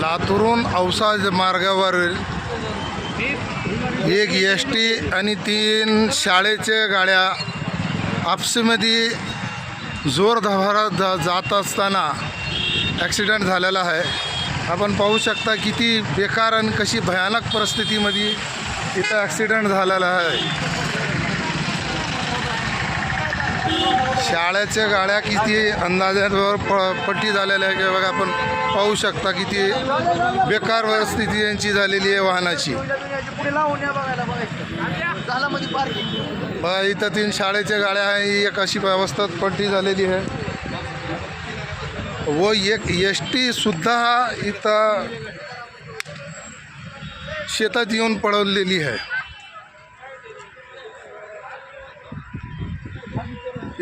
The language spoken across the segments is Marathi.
लातूरहून औसा मार्गावरील एक एस.टी. आणि 3 शाळेच्या गाड्या आपसीमध्ये जोर धडाधड जात असताना ॲक्सिडेंट झालेला आहे. आपण पाहू शकता किती बेकार आणि कशी भयानक परिस्थितीमध्ये इथं ॲक्सिडेंट झालेला आहे. शाळेच्या गाड्या किती अंदाजावर पट्टी झालेल्या आहे बघा. आपण पाहू शकता किती बेकार परिस्थिती यांची झालेली आहे वाहनाची. बघा इथं 3 शाळेच्या गाड्या आहे, एक अशी अवस्थेत पट्टी झालेली आहे व एक एस.टी. सुद्धा इथं शेतात येऊन पडवलेली आहे.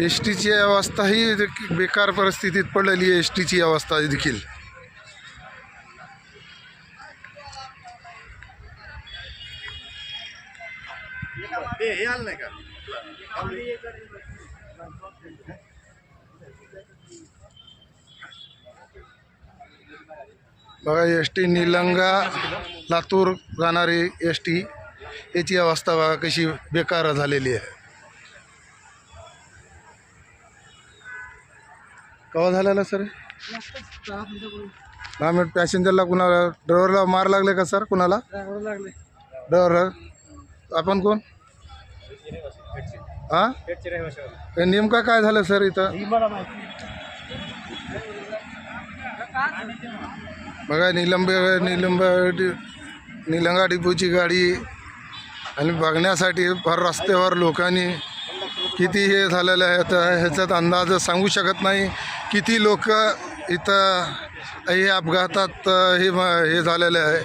एस.टीची अवस्था ही बेकार परिस्थितीत पडलेली आहे. एस.टीची अवस्था देखील बघा. एस.टी. निलंगा लातूर जाणारी एस.टी. याची अवस्था बघा कशी बेकार झालेली आहे. केव्हा झालेला सर? 10 मिनिट. पॅसेंजरला कुणाला, ड्रायव्हरला मार लागले का सर? कुणाला? ड्रायव्हर. आपण कोण? हां, नेमका काय झालं सर इथं? बघा निलंगा डिपोची गाडी आणि बघण्यासाठी भर रस्त्यावर लोकांनी किती हे झालेलं आहे तर ह्याच्यात अंदाज सांगू शकत नाही. किती लोक इथं हे अपघातात हे झालेलं आहे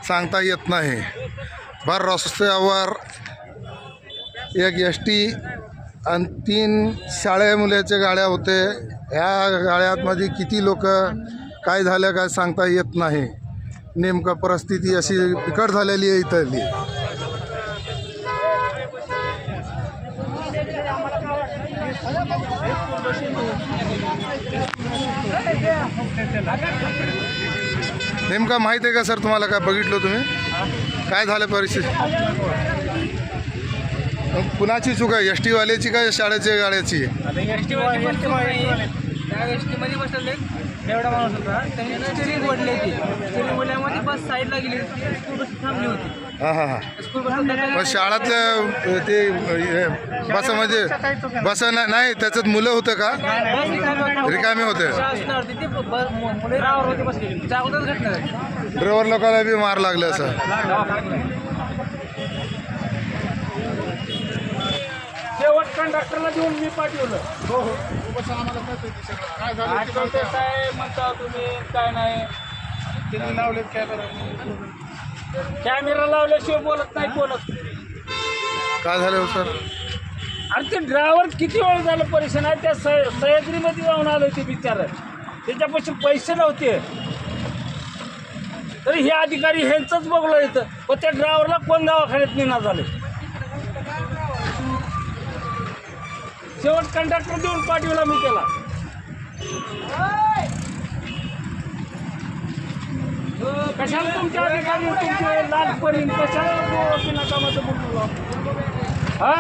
सांगता येत नाही. भर रस्त्यावर एक एस.टी. आणि 3 शाळे मुलाच्या गाड्या होते. ह्या गाड्यांमध्ये किती लोक काय झालं काय सांगता येत नाही. नेमकं परिस्थिती अशी बिकट झालेली आहे इथली. नेमका माहिती आहे का सर तुम्हाला? काय बघितलं तुम्ही? काय झालं परिस्थिती? कुणाची चूक आहे? एस.टी. वाल्याची का शाळेच्या गाड्याची? एसटीमध्ये बसले एवढा माणूस होता, त्यांनी स्टिअरिंग ओढली ती स्टिअरिंग ओढल्यामध्ये बस साईडला गेली, स्कूल बस थांबली होती. हां हां हां. स्कूल बस शाळातल्या ते बसमध्ये बस नाही त्याच्यात मुलं होतं का? रिकामे होते. ड्रायव्हर लोकांना बी मार लागला असं. शेवट कंडक्टरला देऊन मी पाठवलं. हो हो काय म्हणता तुम्ही? काय नाही, त्यांनी लावलेत कॅमेरा लावल्याशिवाय बोलत नाही कोणच. काय झालं सर? अरे ते ड्रायव्हर किती वेळ झालं परेशान आहे. त्या सह्याद्रीमध्ये जाऊन आलं ते बिचार, त्याच्यापाशी पैसे नव्हते तरी हे अधिकारी ह्यांचंच बघलं येतं. पण त्या ड्रायव्हरला कोण दवाखान्यात नेणार झाले. शेवट कंडक्टर देऊन पाठवला मी त्याला. कशाला तुमच्या अधिकारी तुमचे लाटपर्यंत कशाला बिना कामाचं बोललो? हा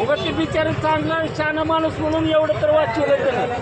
उगा ते बिचारे चांगला शहाणा माणूस म्हणून एवढं तर वाचवलं त्याला.